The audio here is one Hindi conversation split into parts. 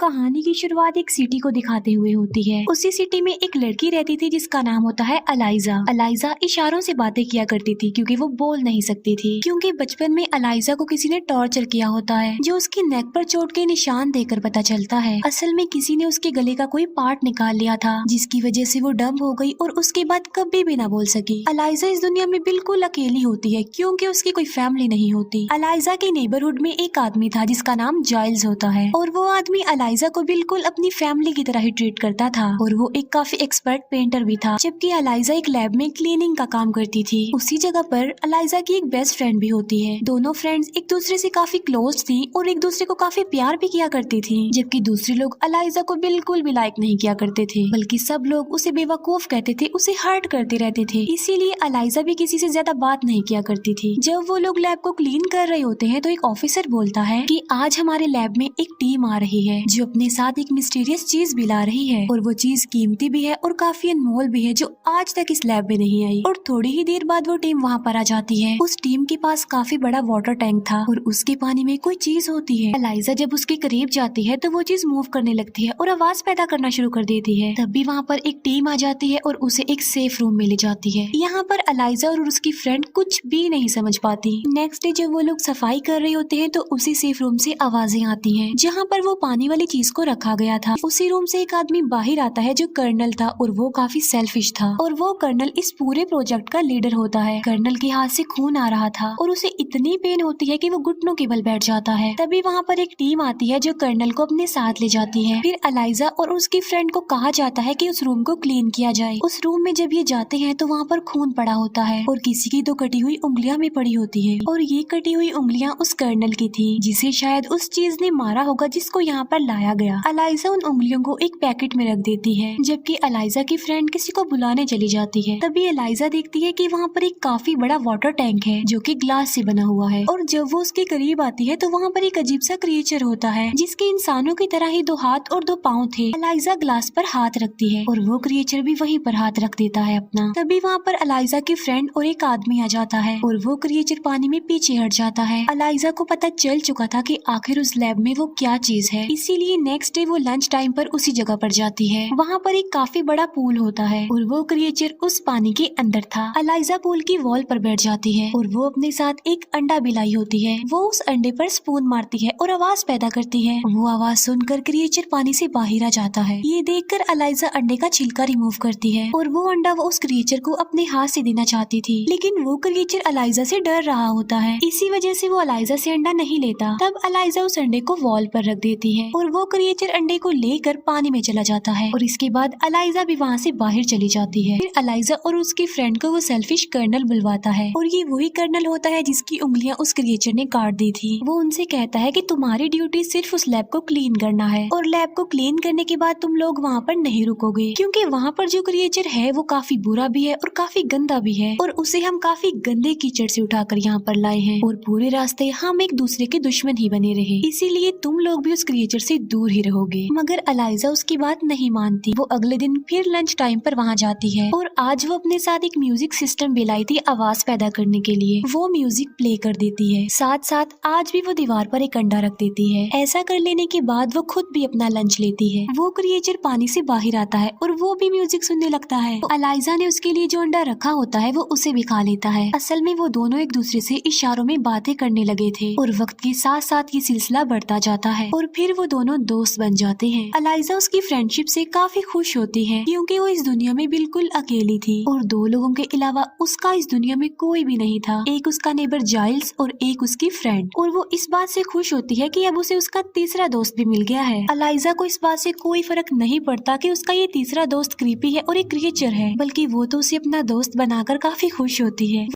कहानी की शुरुआत एक सिटी को दिखाते हुए होती है। उसी सिटी में एक लड़की रहती थी जिसका नाम होता है अलाइजा। अलाइजा इशारों से बातें किया करती थी क्योंकि वो बोल नहीं सकती थी, क्योंकि बचपन में अलाइजा को किसी ने टॉर्चर किया होता है जो उसकी नेक पर चोट के निशान देखकर पता चलता है। असल में किसी ने उसके गले का कोई पार्ट निकाल लिया था जिसकी वजह से वो डंब हो गई और उसके बाद कभी भी ना बोल सकी। अलाइजा इस दुनिया में बिल्कुल अकेली होती है क्योंकि उसकी कोई फैमिली नहीं होती। अलाइजा के नेबरहुड में एक आदमी था जिसका नाम जाइल्स होता है और वो आदमी अलाइजा को बिल्कुल अपनी फैमिली की तरह ही ट्रीट करता था और वो एक काफी एक्सपर्ट पेंटर भी था, जबकि अलाइजा एक लैब में क्लीनिंग का काम करती थी। उसी जगह पर अलाइजा की एक बेस्ट फ्रेंड भी होती है। दोनों फ्रेंड्स एक दूसरे से काफी क्लोज थी और एक दूसरे को काफी प्यार भी किया करती थी, जबकि दूसरे लोग अलाइजा को बिल्कुल भी लाइक नहीं किया करते थे, बल्कि सब लोग उसे बेवकूफ कहते थे, उसे हर्ट करते रहते थे। इसीलिए अलाइजा भी किसी से ज्यादा बात नहीं किया करती थी। जब वो लोग लैब को क्लीन कर रहे होते हैं तो एक ऑफिसर बोलता है कि आज हमारे लैब में एक टीम आ रही है जो अपने साथ एक मिस्टीरियस चीज भी ला रही है और वो चीज कीमती भी है और काफी अनमोल भी है जो आज तक इस लैब में नहीं आई। और थोड़ी ही देर बाद वो टीम वहाँ पर आ जाती है। उस टीम के पास काफी बड़ा वाटर टैंक था और उसके पानी में कोई चीज होती है। अलाइजा जब उसके करीब जाती है तो वो चीज मूव करने लगती है और आवाज पैदा करना शुरू कर देती है। तब भी वहाँ पर एक टीम आ जाती है और उसे एक सेफ रूम में ले जाती है। यहाँ पर अलाइजा और उसकी फ्रेंड कुछ भी नहीं समझ पाती। नेक्स्ट डे जब वो लोग सफाई कर रहे होते हैं तो उसी सेफ रूम से आवाजें आती हैं जहाँ पर वो पानी वाली चीज को रखा गया था। उसी रूम से एक आदमी बाहर आता है जो कर्नल था और वो काफी सेल्फिश था और वो कर्नल इस पूरे प्रोजेक्ट का लीडर होता है। कर्नल के हाथ से खून आ रहा था और उसे इतनी पेन होती है कि वो घुटनों के बल बैठ जाता है। तभी वहाँ पर एक टीम आती है जो कर्नल को अपने साथ ले जाती है। फिर अलाइजा और उसकी फ्रेंड को कहा जाता है कि उस रूम को क्लीन किया जाए। उस रूम में जब ये जाते हैं तो वहाँ पर खून पड़ा होता है और किसी की तो कटी हुई उंगलियां भी पड़ी होती है और ये कटी हुई उंगलियां उस कर्नल की थी जिसे शायद उस चीज ने मारा होगा जिसको यहाँ पर लाया गया। अलाइजा उन उंगलियों को एक पैकेट में रख देती है जबकि अलाइजा की फ्रेंड किसी को बुलाने चली जाती है। तभी अलाइजा देखती है कि वहाँ पर एक काफी बड़ा वाटर टैंक है जो कि ग्लास से बना हुआ है और जब वो उसके करीब आती है तो वहाँ पर एक अजीब सा क्रिएचर होता है जिसके इंसानों की तरह ही 2 हाथ और 2 पाँव थे। अलाइजा ग्लास पर हाथ रखती है और वो क्रिएचर भी वहीं पर हाथ रख देता है अपना। तभी वहाँ पर अलाइजा की फ्रेंड और एक आदमी आ जाता है और वो क्रिएचर पानी में पीछे हट जाता है। अलाइजा को पता चल चुका था कि आखिर उस लैब में वो क्या चीज है, इसीलिए नेक्स्ट डे वो लंच टाइम पर उसी जगह पर जाती है। वहाँ पर एक काफी बड़ा पूल होता है और वो क्रिएचर उस पानी के अंदर था। अलाइजा पूल की वॉल पर बैठ जाती है और वो अपने साथ एक अंडा भी लाई होती है। वो उस अंडे पर स्पून मारती है और आवाज पैदा करती है। वो आवाज सुनकर क्रिएचर पानी से बाहर आ जाता है। ये देखकर अलाइजा अंडे का छिलका रिमूव करती है और वो अंडा वो उस क्रिएचर को अपने हाथ से देना चाहती थी, लेकिन वो क्रिएचर अलाइजा से डर रहा होता है। इसी वजह से वो अलाइजा से अंडा नहीं लेता। तब अलाइजा उस अंडे को वॉल पर रख देती है और वो क्रिएचर अंडे को लेकर पानी में चला जाता है और इसके बाद अलाइजा भी वहाँ से बाहर चली जाती है। फिर अलाइजा और उसकी फ्रेंड को वो सेल्फिश कर्नल बुलवाता है और ये वही कर्नल होता है जिसकी उंगलियां उस क्रिएचर ने काट दी थी। वो उनसे कहता है कि तुम्हारी ड्यूटी सिर्फ उस लैब को क्लीन करना है और लैब को क्लीन करने के बाद तुम लोग वहाँ पर नहीं रुकोगे क्योंकि वहाँ पर जो क्रिएचर है वो काफी बुरा भी है और काफी गंदा भी है और उसे हम काफी गंदे कीचड़ से उठाकर यहाँ पर लाए हैं और पूरे रास्ते हम एक दूसरे के दुश्मन ही बने रहे, इसीलिए तुम लोग भी उस क्रिएचर से दूर ही रहोगे। मगर अलाइजा उसकी बात नहीं मानती। वो अगले दिन फिर लंच टाइम पर वहाँ जाती है और आज वो अपने साथ एक म्यूजिक सिस्टम भी लाई थी आवाज पैदा करने के लिए। वो म्यूजिक प्ले कर देती है, साथ साथ आज भी वो दीवार पर एक अंडा रख देती है। ऐसा कर लेने के बाद वो खुद भी अपना लंच लेती है। वो क्रिएचर पानी से बाहर आता है और वो भी म्यूजिक सुनने लगता है। तो अलाइजा ने उसके लिए जो अंडा रखा होता है वो उसे भी खा लेता है। असल में वो दोनों एक दूसरे से इशारों में बातें करने लगे थे और वक्त के साथ साथ ये सिलसिला बढ़ता जाता है और फिर वो दोनों दोस्त बन जाते हैं। अलाइजा उसकी फ्रेंडशिप से काफी खुश होती है क्योंकि वो इस दुनिया में बिल्कुल अकेली थी और 2 लोगों के अलावा उसका इस दुनिया में कोई भी नहीं था, एक उसका नेबर जाइल्स और एक उसकी फ्रेंड। और वो इस बात से खुश होती है कि अब उसे उसका तीसरा दोस्त भी मिल गया है। अलाइजा को इस बात से कोई फर्क नहीं पड़ता कि उसका ये तीसरा दोस्त क्रीपी है और एक क्रिएचर है, बल्कि वो तो उसे अपना दोस्त बनाकर काफी खुश होती है।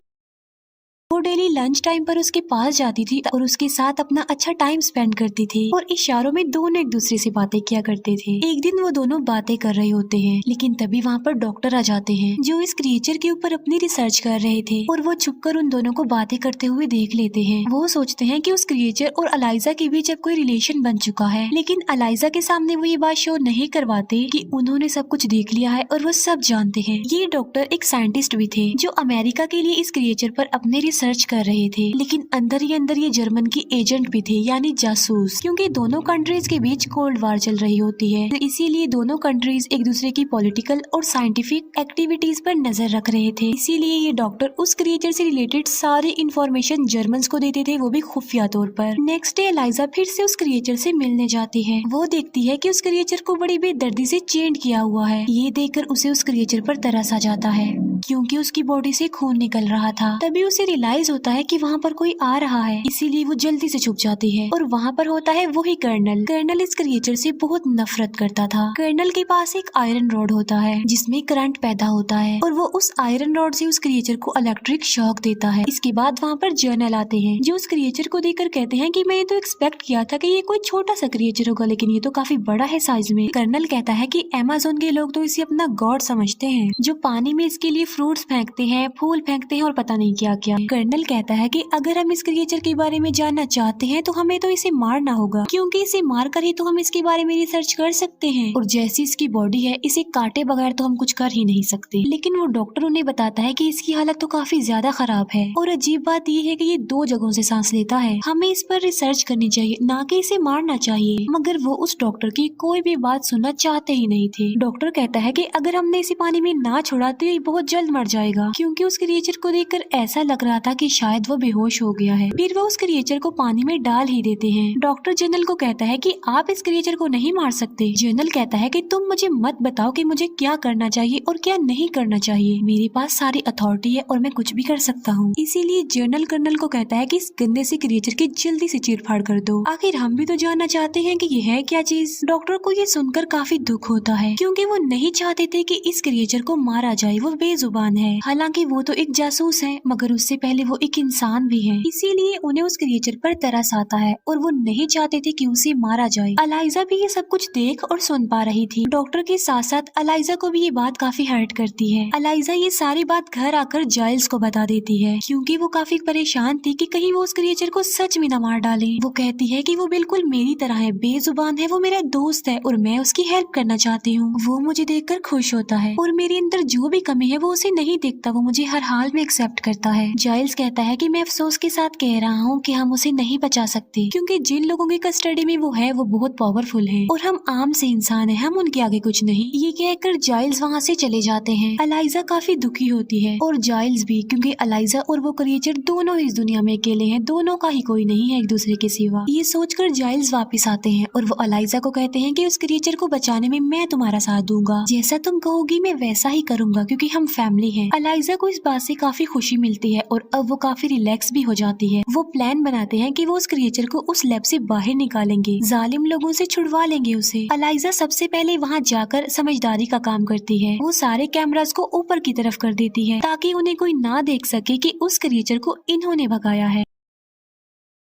वो डेली लंच टाइम पर उसके पास जाती थी और उसके साथ अपना अच्छा टाइम स्पेंड करती थी और इशारों में दोनों एक दूसरे से बातें किया करते थे। एक दिन वो दोनों बातें कर रहे होते हैं, लेकिन तभी वहाँ पर डॉक्टर आ जाते हैं जो इस क्रिएचर के ऊपर अपनी रिसर्च कर रहे थे और वो छुपकर उन दोनों को बातें करते हुए देख लेते हैं। वो सोचते हैं कि उस क्रिएचर और अलाइजा के बीच अब कोई रिलेशन बन चुका है, लेकिन अलाइजा के सामने वो ये बात शो नहीं करवाते कि उन्होंने सब कुछ देख लिया है और वो सब जानते हैं। ये डॉक्टर एक साइंटिस्ट भी थे जो अमेरिका के लिए इस क्रिएचर पर अपने रिसर्च कर रहे थे, लेकिन अंदर ही अंदर ये जर्मन की एजेंट भी थे, यानी जासूस, क्योंकि दोनों कंट्रीज के बीच कोल्ड वार चल रही होती है। इसीलिए दोनों कंट्रीज एक दूसरे की पॉलिटिकल और साइंटिफिक एक्टिविटीज पर नजर रख रहे थे। इसीलिए ये डॉक्टर उस क्रिएचर से रिलेटेड सारी इंफॉर्मेशन जर्मन्स को देते थे, वो भी खुफिया तौर पर। नेक्स्ट डे एलाइजा फिर से उस क्रिएचर से मिलने जाती है। वो देखती है कि उस क्रिएचर को बड़ी बेदर्दी से चेंड किया हुआ है। ये देखकर उसे उस क्रिएचर पर तरस आ जाता है, क्योंकि उसकी बॉडी से खून निकल रहा था। तभी उसे रियलाइज होता है कि वहाँ पर कोई आ रहा है, इसीलिए वो जल्दी से छुप जाती है और वहाँ पर होता है वही कर्नल। कर्नल इस क्रिएचर से बहुत नफरत करता था। कर्नल के पास एक आयरन रॉड होता है जिसमें करंट पैदा होता है और वो उस आयरन रॉड से उस क्रिएचर को इलेक्ट्रिक शॉक देता है। इसके बाद वहाँ पर जर्नल आते हैं जो उस क्रिएचर को देखकर कहते हैं कि मैंने तो एक्सपेक्ट किया था कि ये कोई छोटा सा क्रिएचर होगा, लेकिन ये तो काफी बड़ा है साइज में। कर्नल कहता है कि अमेज़न के लोग तो इसे अपना गॉड समझते हैं, जो पानी में इसके लिए फ्रूट्स फेंकते हैं, फूल फेंकते हैं और पता नहीं क्या क्या। कर्नल कहता है कि अगर हम इस क्रिएचर के बारे में जानना चाहते हैं तो हमें तो इसे मारना होगा, क्योंकि इसे मार कर ही तो हम इसके बारे में रिसर्च कर सकते हैं, और जैसी इसकी बॉडी है इसे काटे बगैर तो हम कुछ कर ही नहीं सकते। लेकिन वो डॉक्टर उन्हें बताता है कि इसकी हालत तो काफी ज्यादा खराब है, और अजीब बात ये है कि ये 2 जगहों से सांस लेता है। हमें इस पर रिसर्च करनी चाहिए, ना कि इसे मारना चाहिए। मगर वो उस डॉक्टर की कोई भी बात सुनना चाहते ही नहीं थे। डॉक्टर कहता है कि अगर हमने इसे पानी में ना छोड़ा तो ये बहुत जल्द मर जाएगा, क्योंकि उस क्रिएचर को देखकर ऐसा लग रहा था कि शायद वो बेहोश हो गया है। फिर वो उस क्रिएचर को पानी में डाल ही देते हैं। डॉक्टर जनरल को कहता है कि आप इस क्रिएचर को नहीं मार सकते। जनरल कहता है कि तुम मुझे मत बताओ कि मुझे क्या करना चाहिए और क्या नहीं करना चाहिए, मेरे पास सारी अथॉरिटी है और मैं कुछ भी कर सकता हूँ। इसीलिए जनरल कर्नल को कहता है कि इस गंदे से क्रिएचर की जल्दी से चीर-फाड़ कर दो। आखिर हम भी तो जानना चाहते हैं कि ये है क्या चीज। डॉक्टर को ये सुनकर काफी दुख होता है, क्योंकि वो नहीं चाहते थे कि इस क्रिएचर को मारा जाए। वो बेजुबान है, हालांकि वो तो एक जासूस है, मगर उससे पहले वो एक इंसान भी है। इसीलिए उन्हें उस क्रिएचर पर तरस आता है और वो नहीं चाहते थे कि उसे मारा जाए। अलाइजा भी ये सब कुछ देख और सुन पा रही थी। डॉक्टर के साथ साथ अलाइजा को भी ये बात काफी हर्ट करती है। अलाइजा ये सारी बात घर आकर जाइल्स को बता देती है, क्योंकि वो काफी परेशान थी कि कहीं वो उस क्रिएचर को सच में न मार डाले। वो कहती है कि वो बिल्कुल मेरी तरह है, बेजुबान है, वो मेरा दोस्त है और मैं उसकी हेल्प करना चाहती हूँ। वो मुझे देखकर खुश होता है और मेरे अंदर जो भी कमी है वो उसे नहीं देखता, वो मुझे हर हाल में एक्सेप्ट करता है। जाइल्स कहता है कि मैं अफसोस के साथ कह रहा हूँ कि हम उसे नहीं बचा सकते, क्योंकि जिन लोगों की कस्टडी में वो है वो बहुत पावरफुल है और हम आम से इंसान है, हम उनके आगे कुछ नहीं। ये कहकर जाइल्स वहाँ से चले जाते हैं। अलाइजा काफी दुखी होती है और जाइल्स भी, क्योंकि अलाइजा और वो क्रिएचर दोनों इस दुनिया में अकेले हैं, दोनों का ही कोई नहीं है एक दूसरे के सिवा। ये सोचकर जाइल्स वापस आते हैं और वो अलाइजा को कहते हैं कि उस क्रिएचर को बचाने में मैं तुम्हारा साथ दूंगा, जैसा तुम कहोगी मैं वैसा ही करूंगा, क्योंकि हम फैमिली हैं। अलाइजा को इस बात से काफी खुशी मिलती है और अब वो काफी रिलैक्स भी हो जाती है। वो प्लान बनाते हैं कि वो उस क्रिएचर को उस लैब से बाहर निकालेंगे, जालिम लोगों से छुड़वा लेंगे उसे। अलाइजा सबसे पहले वहाँ जाकर समझदारी का काम करती है। वो सारे कैमरास को ऊपर की तरफ कर देती है ताकि उन्हें कोई ना देख सके कि उस क्रिएचर को इन्होंने भगाया है।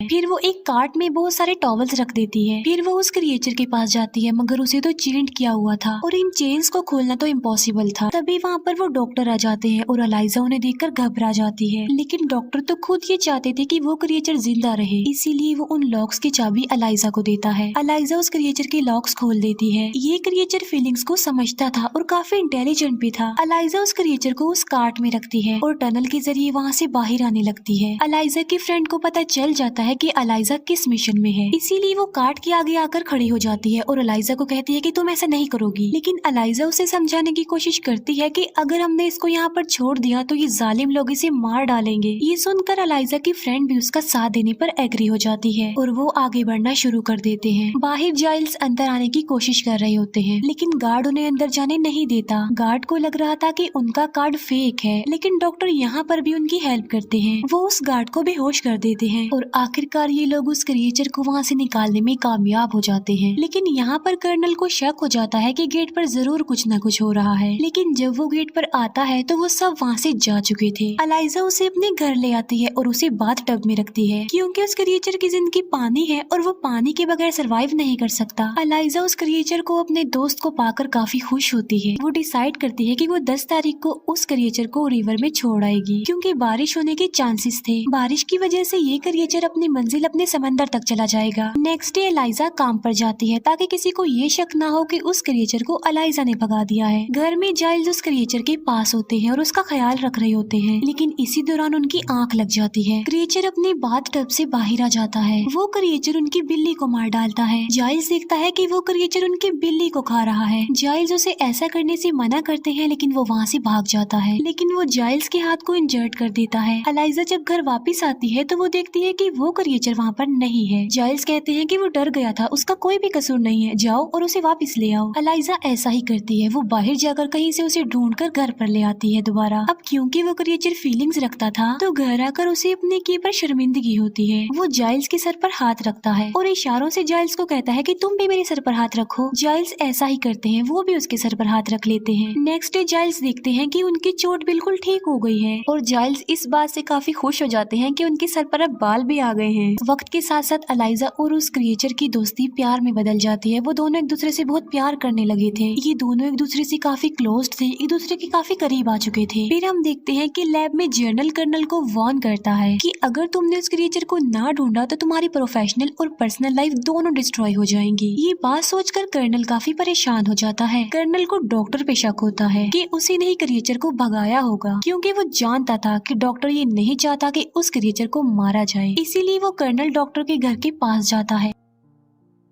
फिर वो एक कार्ट में बहुत सारे टॉवल्स रख देती है। फिर वो उस क्रिएचर के पास जाती है, मगर उसे तो चेंड किया हुआ था और इन चेन्स को खोलना तो इम्पॉसिबल था। तभी वहाँ पर वो डॉक्टर आ जाते हैं और अलाइजा उन्हें देखकर घबरा जाती है, लेकिन डॉक्टर तो खुद ये चाहते थे कि वो क्रिएचर जिंदा रहे, इसीलिए वो उन लॉक्स की चाबी अलाइजा को देता है। अलाइजा उस क्रिएचर के लॉक्स खोल देती है। ये क्रिएचर फीलिंग्स को समझता था और काफी इंटेलिजेंट भी था। अलाइजा उस क्रिएचर को उस कार्ट में रखती है और टनल के जरिए वहाँ से बाहर आने लगती है। अलाइजा की फ्रेंड को पता चल जाता है कि अलाइजा किस मिशन में है, इसीलिए वो कार्ट के आगे आकर खड़ी हो जाती है और अलाइजा को कहती है कि तुम ऐसा नहीं करोगी। लेकिन अलाइजा उसे समझाने की कोशिश करती है कि अगर हमने इसको यहाँ पर छोड़ दिया तो ये जालिम लोग इसे मार डालेंगे। ये सुनकर अलाइजा की फ्रेंड भी उसका साथ देने पर एग्री हो जाती है और वो आगे बढ़ना शुरू कर देते हैं। बाहर जाइल्स अंदर आने की कोशिश कर रहे होते हैं, लेकिन गार्ड उन्हें अंदर जाने नहीं देता। गार्ड को लग रहा था कि उनका कार्ड फेक है, लेकिन डॉक्टर यहाँ पर भी उनकी हेल्प करते हैं। वो उस गार्ड को बेहोश कर देते हैं और आखिरकार ये लोग उस क्रिएचर को वहाँ से निकालने में कामयाब हो जाते हैं। लेकिन यहाँ पर कर्नल को शक हो जाता है कि गेट पर जरूर कुछ न कुछ हो रहा है, लेकिन जब वो गेट पर आता है तो वो सब वहाँ से जा चुके थे। अलाइजा उसे अपने घर ले आती है और उसे बाथ टब में रखती है, क्योंकि उस क्रिएचर की जिंदगी पानी है और वो पानी के बगैर सरवाइव नहीं कर सकता। अलाइजा उस क्रिएचर को अपने दोस्त को पाकर काफी खुश होती है। वो डिसाइड करती है कि वो 10 तारीख को उस क्रिएचर को रिवर में छोड़ आएगी, क्योंकि बारिश होने के चांसेस थे। बारिश की वजह से ये क्रिएचर अपनी मंजिल अपने समंदर तक चला जाएगा। नेक्स्ट डे एलाइजा काम पर जाती है ताकि किसी को ये शक ना हो कि उस क्रिएचर को एलाइजा ने भगा दिया है। घर में जाइल्स उस क्रिएचर के पास होते हैं और उसका ख्याल रख रहे होते हैं, लेकिन इसी दौरान उनकी आंख लग जाती है। क्रिएचर अपने बाथ टब से बाहर आ जाता है। वो क्रिएचर उनकी बिल्ली को मार डालता है। जाइल्स देखता है कि वो क्रिएचर उनकी बिल्ली को खा रहा है। जाइल्स उसे ऐसा करने से मना करते हैं, लेकिन वो वहाँ से भाग जाता है, लेकिन वो जाइल्स के हाथ को इंजर्ड कर देता है। एलाइजा जब घर वापस आती है तो वो देखती है कि वो क्रिएचर वहाँ पर नहीं है। जाइल्स कहते हैं कि वो डर गया था, उसका कोई भी कसूर नहीं है, जाओ और उसे वापस ले आओ। एलाइजा ऐसा ही करती है। वो बाहर जाकर कहीं से उसे ढूंढकर घर पर ले आती है दोबारा। अब क्योंकि वो क्रिएचर फीलिंग्स रखता था तो घर आकर उसे अपने किए पर शर्मिंदगी होती है। वो जाइल्स के सर पर हाथ रखता है और इशारों से जाइल्स को कहता है कि तुम भी मेरे सर पर हाथ रखो। जाइल्स ऐसा ही करते हैं, वो भी उसके सर पर हाथ रख लेते हैं। नेक्स्ट डे जाइल्स देखते हैं कि उनकी चोट बिल्कुल ठीक हो गई है और जाइल्स इस बात से काफी खुश हो जाते हैं कि उनके सर पर अब बाल भी आ गए हैं। वक्त के साथ साथ एलाइजा और उस क्रिएचर की दोस्ती प्यार में बदल जाती है। वो दोनों एक दूसरे से बहुत प्यार करने लगे थे। ये दोनों एक दूसरे से काफी क्लोज थे, एक दूसरे के काफी करीब आ चुके थे। फिर हम देखते हैं कि लैब में जर्नल कर्नल को वार्न करता है कि अगर तुमने उस क्रिएचर को ना ढूंढा तो तुम्हारी प्रोफेशनल और पर्सनल लाइफ दोनों डिस्ट्रॉय हो जाएंगी। ये बात सोचकर कर्नल काफी परेशान हो जाता है। कर्नल को डॉक्टर पे शक होता है कि उसी ने ही क्रिएचर को भगाया होगा, क्योंकि वो जानता था कि डॉक्टर ये नहीं चाहता कि उस क्रिएचर को मारा जाए। इसीलिए वो कर्नल डॉक्टर के घर के पास जाता है।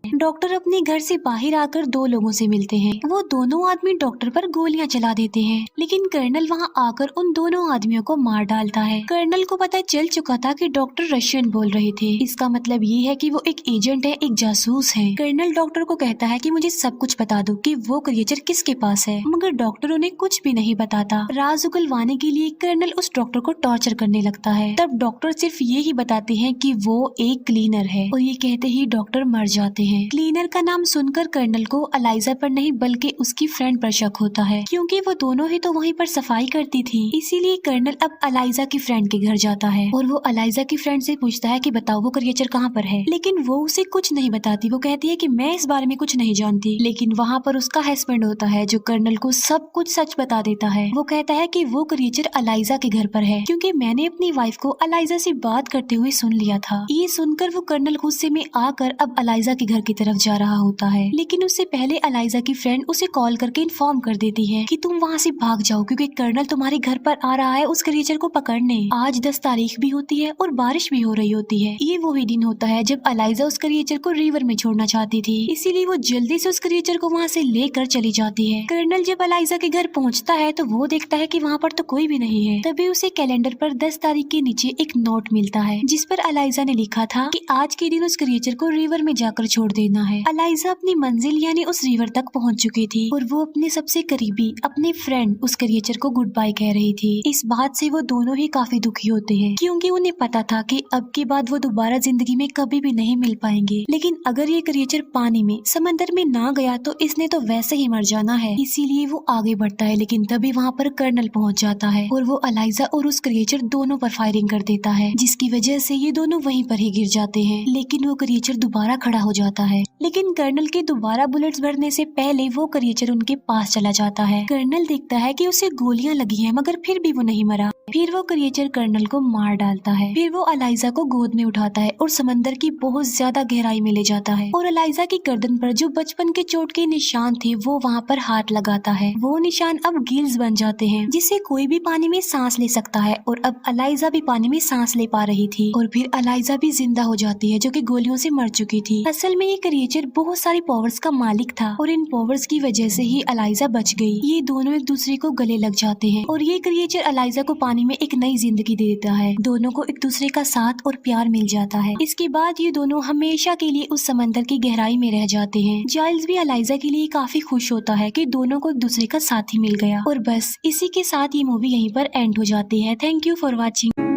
डॉक्टर अपने घर से बाहर आकर दो लोगों से मिलते हैं। वो दोनों आदमी डॉक्टर पर गोलियां चला देते हैं, लेकिन कर्नल वहां आकर उन दोनों आदमियों को मार डालता है। कर्नल को पता चल चुका था कि डॉक्टर रशियन बोल रहे थे। इसका मतलब ये है कि वो एक एजेंट है, एक जासूस है। कर्नल डॉक्टर को कहता है कि मुझे सब कुछ बता दो कि वो क्रिएचर किसके पास है, मगर डॉक्टर उन्हें कुछ भी नहीं बताता। राज उगलवाने के लिए कर्नल उस डॉक्टर को टॉर्चर करने लगता है। तब डॉक्टर सिर्फ ये ही बताते हैं कि वो एक क्लीनर है और ये कहते ही डॉक्टर मर जाते हैं। क्लीनर का नाम सुनकर कर्नल को एलाइजा पर नहीं बल्कि उसकी फ्रेंड पर शक होता है, क्योंकि वो दोनों ही तो वहीं पर सफाई करती थी। इसीलिए कर्नल अब एलाइजा की फ्रेंड के घर जाता है और वो एलाइजा की फ्रेंड से पूछता है कि बताओ वो क्रिएचर कहाँ पर है, लेकिन वो उसे कुछ नहीं बताती। वो कहती है कि मैं इस बारे में कुछ नहीं जानती, लेकिन वहाँ पर उसका हस्बैंड होता है जो कर्नल को सब कुछ सच बता देता है। वो कहता है कि वो क्रिएचर एलाइजा के घर पर है, क्योंकि मैंने अपनी वाइफ को एलाइजा से बात करते हुए सुन लिया था। ये सुनकर वो कर्नल गुस्से में आकर अब एलाइजा के घर की तरफ जा रहा होता है, लेकिन उससे पहले एलाइजा की फ्रेंड उसे कॉल करके इन्फॉर्म कर देती है कि तुम वहाँ से भाग जाओ, क्योंकि कर्नल तुम्हारे घर पर आ रहा है उस क्रिएचर को पकड़ने। आज 10 तारीख भी होती है और बारिश भी हो रही होती है। ये वही दिन होता है जब एलाइजा उस क्रिएचर को रिवर में छोड़ना चाहती थी, इसीलिए वो जल्दी से उस क्रिएचर को वहाँ से लेकर चली जाती है। कर्नल जब एलाइजा के घर पहुँचता है तो वो देखता है कि वहाँ पर तो कोई भी नहीं है। तभी उसे कैलेंडर पर 10 तारीख के नीचे एक नोट मिलता है, जिस पर एलाइजा ने लिखा था कि आज के दिन उस क्रिएचर को रिवर में जाकर छोड़ देना है। एलाइजा अपनी मंजिल यानी उस रिवर तक पहुंच चुकी थी और वो अपने सबसे करीबी अपने फ्रेंड उस क्रिएचर को गुड बाय कह रही थी। इस बात से वो दोनों ही काफी दुखी होते हैं, क्योंकि उन्हें पता था कि अब के बाद वो दोबारा जिंदगी में कभी भी नहीं मिल पाएंगे। लेकिन अगर ये क्रिएचर पानी में समंदर में ना गया तो इसने तो वैसे ही मर जाना है। इसीलिए वो आगे बढ़ता है, लेकिन तभी वहाँ पर कर्नल पहुँच जाता है और वो एलाइजा और उस क्रिएचर दोनों पर फायरिंग कर देता है, जिसकी वजह से ये दोनों वहीं पर ही गिर जाते हैं। लेकिन वो क्रिएचर दोबारा खड़ा हो जाता है, लेकिन कर्नल के दोबारा बुलेट्स भरने से पहले वो क्रिएचर उनके पास चला जाता है। कर्नल देखता है कि उसे गोलियां लगी हैं, मगर फिर भी वो नहीं मरा। फिर वो क्रिएचर कर्नल को मार डालता है। फिर वो एलाइजा को गोद में उठाता है और समंदर की बहुत ज्यादा गहराई में ले जाता है और एलाइजा की गर्दन पर जो बचपन के चोट के निशान थे वो वहाँ पर हाथ लगाता है। वो निशान अब गिल्स बन जाते हैं, जिससे कोई भी पानी में सांस ले सकता है और अब एलाइजा भी पानी में सांस ले पा रही थी। और फिर एलाइजा भी जिंदा हो जाती है, जो कि गोलियों से मर चुकी थी। असल में ये क्रिएचर बहुत सारी पावर्स का मालिक था और इन पावर्स की वजह से ही एलाइजा बच गई। ये दोनों एक दूसरे को गले लग जाते हैं और ये क्रिएचर एलाइजा को पानी में एक नई जिंदगी दे देता है। दोनों को एक दूसरे का साथ और प्यार मिल जाता है। इसके बाद ये दोनों हमेशा के लिए उस समंदर की गहराई में रह जाते हैं। जाइल्स भी एलाइजा के लिए काफी खुश होता है कि दोनों को एक दूसरे का साथी मिल गया। और बस इसी के साथ ये मूवी यहीं पर एंड हो जाती है। Thank you for watching.